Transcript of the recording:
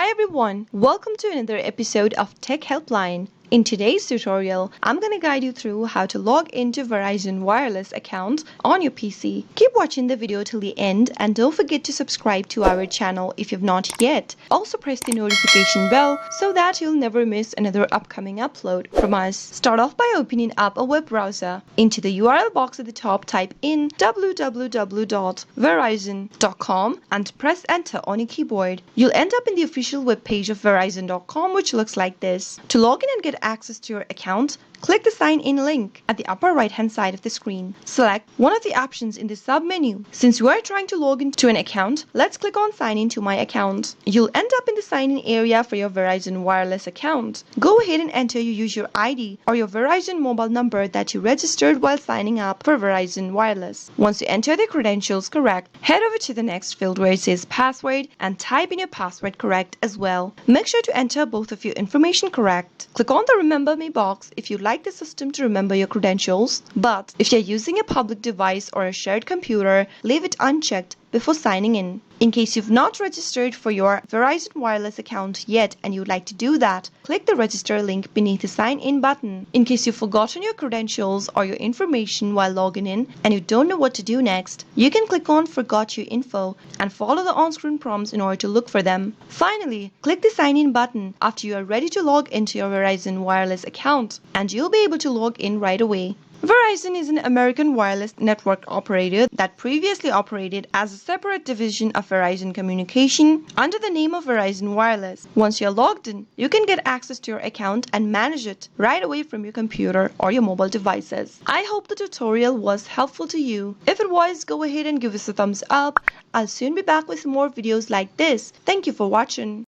Hi everyone, welcome to another episode of Tech Helpline. In today's tutorial, I'm going to guide you through how to log into Verizon Wireless account on your PC. Keep watching the video till the end and don't forget to subscribe to our channel if you've not yet. Also press the notification bell so that you'll never miss another upcoming upload from us. Start off by opening up a web browser. Into the URL box at the top, type in www.verizon.com and press enter on your keyboard. You'll end up in the official web page of verizon.com, which looks like this. To log in and get access to your account, click the sign in link at the upper right hand side of the screen. Select one of the options in the sub menu. Since you are trying to log into an account, let's click on sign in to my account. You'll end up in the sign in area for your Verizon Wireless account. Go ahead and enter your user ID or your Verizon mobile number that you registered while signing up for Verizon Wireless. Once you enter the credentials correct, head over to the next field where it says password and type in your password correct as well. Make sure to enter both of your information correct. Click on the remember me box if you'd like the system to remember your credentials, but if you're using a public device or a shared computer, leave it unchecked before signing in. In case you've not registered for your Verizon Wireless account yet and you'd like to do that, click the register link beneath the sign in button. In case you've forgotten your credentials or your information while logging in and you don't know what to do next, you can click on forgot your info and follow the on-screen prompts in order to look for them. Finally, click the sign in button after you are ready to log into your Verizon Wireless account and you'll be able to log in right away. Verizon is an American wireless network operator that previously operated as a separate division of Verizon Communication under the name of Verizon Wireless. Once you're logged in, you can get access to your account and manage it right away from your computer or your mobile devices. I hope the tutorial was helpful to you. If it was, go ahead and give us a thumbs up. I'll soon be back with more videos like this. Thank you for watching.